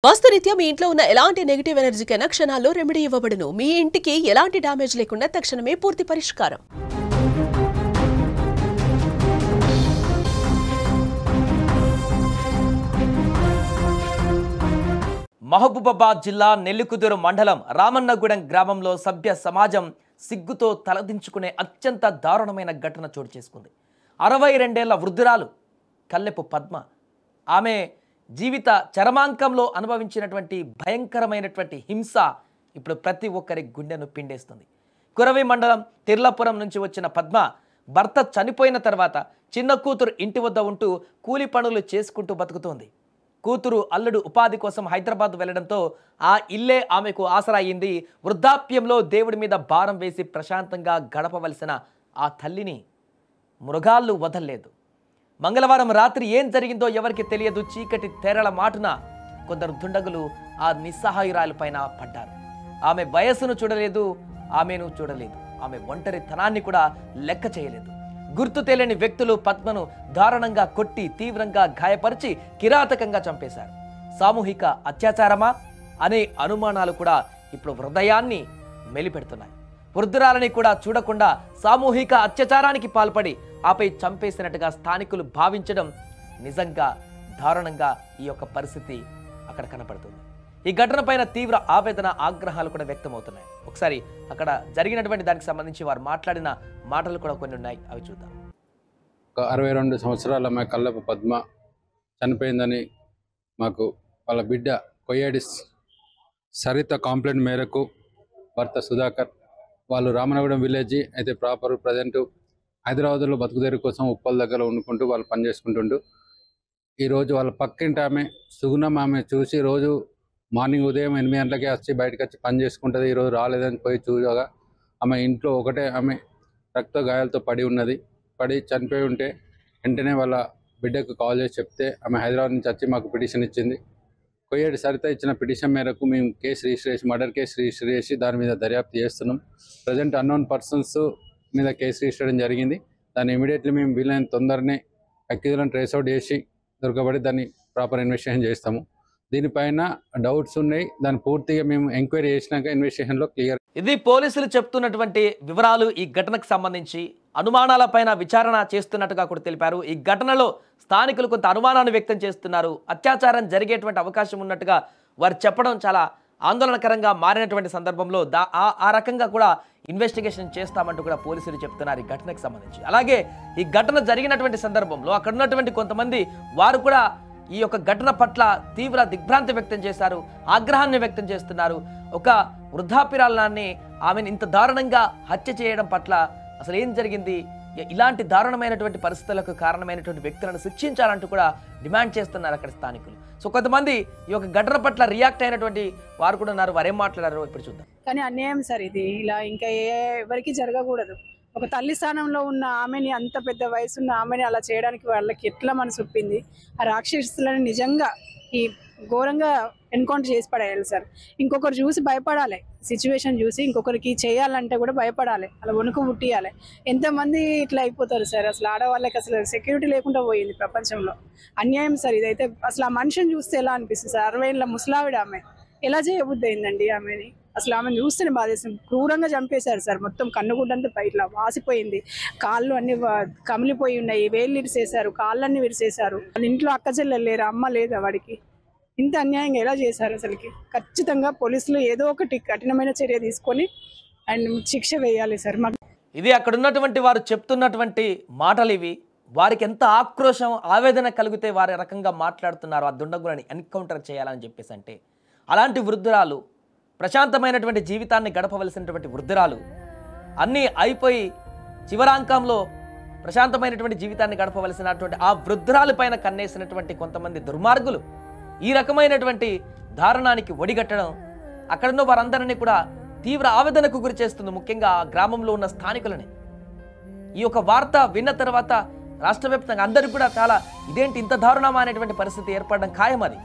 వాస్తురీత్యా మీ ఇంట్లో ఉన్న ఎలాంటి నెగటివ్ ఎనర్జీకైనా క్షణాల్లో రెమెడీ ఇవ్వబడును. మీ ఇంటికి ఎలాంటి డ్యామేజ్ లేకుండా తక్షణమే పూర్తి పరిష్కారం. మహబూబాబాద్ జిల్లా నెల్లికుదురు మండలం రామన్నగూడెం గ్రామంలో సభ్య సమాజం సిగ్గుతో తలదించుకునే అత్యంత దారుణమైన ఘటన చోటు చేసుకుంది. 62 ఏళ్ల వృద్ధురాలు కల్లెపు పద్మ ఆమె జీవిత చరమాంకంలో అనుభవించినటువంటి భయంకరమైనటువంటి హింస ఇప్పుడు ప్రతి ఒక్కరి గుండెను పిండేస్తుంది. కురవి మండలం తిర్లాపురం నుంచి వచ్చిన పద్మ భర్త చనిపోయిన తర్వాత చిన్న కూతురు ఇంటి వద్ద ఉంటూ కూలి పనులు చేసుకుంటూ బతుకుతోంది. కూతురు అల్లుడు ఉపాధి కోసం హైదరాబాద్ వెళ్లడంతో ఆ ఇల్లే ఆమెకు ఆసరా అయింది. వృద్ధాప్యంలో దేవుడి మీద భారం వేసి ప్రశాంతంగా గడపవలసిన ఆ తల్లిని మృగాళ్ళు వదల్లేదు. మంగళవారం రాత్రి ఏం జరిగిందో ఎవరికి తెలియదు. చీకటి తెరల మాటున కొందరు దుండగులు ఆ నిస్సహాయురాలపైన పడ్డారు. ఆమె వయస్సును చూడలేదు, ఆమెను చూడలేదు, ఆమె ఒంటరితనాన్ని కూడా లెక్క చేయలేదు. గుర్తు తెలియని వ్యక్తులు పద్మను దారుణంగా కొట్టి తీవ్రంగా గాయపరిచి కిరాతకంగా చంపేశారు. సామూహిక అత్యాచారమా అనే అనుమానాలు కూడా ఇప్పుడు హృదయాన్ని మెలిపెడుతున్నాయి. వృద్ధురాలని కూడా చూడకుండా సామూహిక అత్యాచారానికి పాల్పడి ఆపై చంపేసినట్టుగా స్థానికులు భావించడం నిజంగా దారుణంగా ఈ యొక్క పరిస్థితి అక్కడ కనపడుతుంది. ఈ ఘటన పైన తీవ్ర ఆవేదన ఆగ్రహాలు కూడా వ్యక్తమవుతున్నాయి. ఒకసారి అక్కడ జరిగినటువంటి దానికి సంబంధించి వారు మాట్లాడిన మాటలు కూడా కొన్ని ఉన్నాయి, అవి చూద్దాం. 62 సంవత్సరాల అమ్మాయి కల్లపు పద్మ చనిపోయిందని మాకు వాళ్ళ బిడ్డ కొయ్యేడి సరిత కంప్లైంట్ మేరకు భర్త సుధాకర్ వాళ్ళు రామనగూడెం విలేజ్ అయితే ప్రాపర్ ప్రజెంట్ హైదరాబాద్లో బతుకుదేరు కోసం ఉప్పల్ దగ్గర వండుకుంటూ వాళ్ళు పనిచేసుకుంటుంటూ ఈరోజు వాళ్ళ పక్కింటి ఆమె సుగుణం ఆమె చూసి రోజు మార్నింగ్ ఉదయం 8 గంటలకే వచ్చి బయటకు వచ్చి పని చేసుకుంటుంది. ఈరోజు రాలేదని పోయి చూడగా ఆమె ఇంట్లో ఒకటే ఆమె రక్త గాయాలతో పడి ఉన్నది. పడి చనిపోయి ఉంటే వెంటనే వాళ్ళ బిడ్డకు కాల్ చేసి చెప్తే ఆమె హైదరాబాద్ నుంచి వచ్చి మాకు పిటిషన్ ఇచ్చింది. కొయ్యేడి సరిత ఇచ్చిన పిటిషన్ మేరకు మేము కేసు రిజిస్టర్ చేసి మర్డర్ కేసు రిజిస్టర్ చేసి దాని మీద దర్యాప్తు చేస్తున్నాం. ప్రజెంట్ అన్నోన్ పర్సన్స్ మీద కేసు రిజిస్టర్ చేయడం జరిగింది. దాన్ని ఇమీడియట్లీ మేము వీలైన తొందరనే అక్యూజ్లను ట్రేస్ అవుట్ చేసి దొరకబడి దాన్ని ప్రాపర్ ఇన్వెస్టిగేషన్ చేస్తాము. దీనిపైన డౌట్స్ ఉన్నాయి, దాన్ని పూర్తిగా మేము ఎంక్వైరీ చేసినాక ఇన్వెస్టిగేషన్లో క్లియర్. ఇది పోలీసులు చెప్తున్నటువంటి వివరాలు. ఈ ఘటనకు సంబంధించి అనుమానాలపైన విచారణ చేస్తున్నట్టుగా కూడా తెలిపారు. ఈ ఘటనలో స్థానికులు కొంత అనుమానాన్ని వ్యక్తం చేస్తున్నారు. అత్యాచారం జరిగేటువంటి అవకాశం ఉన్నట్టుగా వారు చెప్పడం చాలా ఆందోళనకరంగా మారినటువంటి సందర్భంలో ఆ రకంగా కూడా ఇన్వెస్టిగేషన్ చేస్తామంటూ కూడా పోలీసులు చెప్తున్నారు ఈ ఘటనకు సంబంధించి. అలాగే ఈ ఘటన జరిగినటువంటి సందర్భంలో అక్కడ ఉన్నటువంటి కొంతమంది వారు కూడా ఈ యొక్క ఘటన పట్ల తీవ్ర దిగ్భ్రాంతి వ్యక్తం చేశారు, ఆగ్రహాన్ని వ్యక్తం చేస్తున్నారు. ఒక వృద్ధాప్యురాలాన్ని ఆమెను ఇంత దారుణంగా హత్య చేయడం పట్ల అసలు ఏం జరిగింది, ఇలాంటి దారుణమైనటువంటి పరిస్థితులకు కారణమైనటువంటి వ్యక్తులను శిక్షించాలంటూ కూడా డిమాండ్ చేస్తున్నారు అక్కడ స్థానికులు. సో కొంతమంది ఈ యొక్క ఘటన పట్ల రియాక్ట్ అయినటువంటి వారు కూడా ఉన్నారు. వారు ఏం మాట్లాడారో ఇప్పుడు చూద్దాం. కానీ అన్యాయం సార్ ఇది, ఇలా ఇంకా ఎవరికి జరగకూడదు. ఒక తల్లి స్థానంలో ఉన్న ఆమెని, అంత పెద్ద వయసున్న ఆమెని అలా చేయడానికి వాళ్ళకి ఎట్లా మనసు ఒప్పింది? ఆ రాక్షసులను నిజంగా ఈ ఘోరంగా ఎన్కౌంటర్ చేసి పడేయాలి సార్. ఇంకొకరు చూసి భయపడాలి, సిచ్యువేషన్ చూసి ఇంకొకరికి చేయాలంటే కూడా భయపడాలి, అలా వణుకు పుట్టియాలి. ఎంతమంది ఇట్లా అయిపోతారు సార్. అసలు ఆడవాళ్ళకి అసలు సెక్యూరిటీ లేకుండా పోయింది ప్రపంచంలో. అన్యాయం సార్ ఇదైతే. అసలు ఆ మనిషిని చూస్తే ఎలా అనిపిస్తుంది సార్? 60 ఏళ్ళ ముసలావిడ ఆమె, ఎలా చేయబుద్ధి అయిందండి ఆమెని? అసలు ఆమెను చూస్తేనే బాధేస్తుంది. క్రూరంగా చంపేశారు సార్. మొత్తం కన్నుగుడ్డంతా ఇట్లా వాసిపోయింది, కాళ్ళు అన్ని కమిలిపోయి ఉన్నాయి, వేళ్ళు విరిసేశారు, కాళ్ళన్నీ విరిసేశారు. ఇంట్లో అక్క చెల్లెలు లేరు, అమ్మ లేదా వాడికి. ఇంత అన్యాయంగా ఎలా చేశారు అసలుకి? ఖచ్చితంగా పోలీసులు ఏదో ఒకటి కఠినమైన చర్య తీసుకొని అండ్ శిక్ష వేయాలి సార్. ఇది అక్కడ ఉన్నటువంటి వారు చెప్తున్నటువంటి మాటలు ఇవి. వారికి ఎంత ఆక్రోశం ఆవేదన కలిగితే వారి రకంగా మాట్లాడుతున్నారు. ఆ దుండగులని ఎన్కౌంటర్ చేయాలని చెప్పేసి అంటే అలాంటి వృద్ధురాలు, ప్రశాంతమైనటువంటి జీవితాన్ని గడపవలసినటువంటి వృద్ధురాలు, అన్నీ అయిపోయి చివరాంకంలో ప్రశాంతమైనటువంటి జీవితాన్ని గడపవలసినటువంటి ఆ వృద్ధురాలు పైన కన్నేసినటువంటి కొంతమంది దుర్మార్గులు ఈ రకమైనటువంటి దారుణానికి ఒడిగట్టడం అక్కడున్న వారందరినీ కూడా తీవ్ర ఆవేదనకు గురి చేస్తుంది. ముఖ్యంగా గ్రామంలో ఉన్న స్థానికులని. ఈ యొక్క వార్త విన్న తర్వాత రాష్ట్ర వ్యాప్తంగా అందరికీ కూడా చాలా ఇదేంటి ఇంత దారుణమా అనేటువంటి పరిస్థితి ఏర్పడడం ఖాయం. అది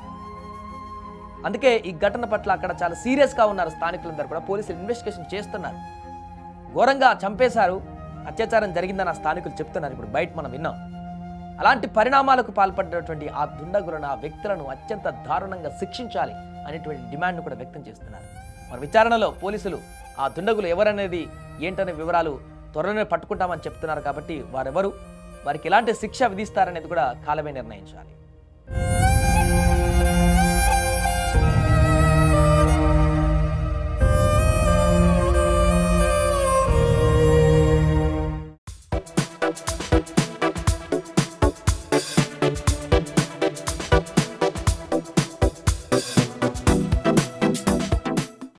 అందుకే ఈ ఘటన పట్ల అక్కడ చాలా సీరియస్గా ఉన్నారు స్థానికులందరూ కూడా. పోలీసులు ఇన్వెస్టిగేషన్ చేస్తున్నారు. ఘోరంగా చంపేశారు, అత్యాచారం జరిగిందని ఆ స్థానికులు చెప్తున్నారు. ఇప్పుడు బయట మనం విన్నాం. అలాంటి పరిణామాలకు పాల్పడినటువంటి ఆ దుండగులను, ఆ వ్యక్తులను అత్యంత దారుణంగా శిక్షించాలి అనేటువంటి డిమాండ్ను కూడా వ్యక్తం చేస్తున్నారు. మరి విచారణలో పోలీసులు ఆ దుండగులు ఎవరనేది ఏంటనే వివరాలు త్వరలోనే పట్టుకుంటామని చెప్తున్నారు. కాబట్టి వారెవరు, వారికి ఎలాంటి శిక్ష విధిస్తారనేది కూడా కాలమే నిర్ణయించాలి.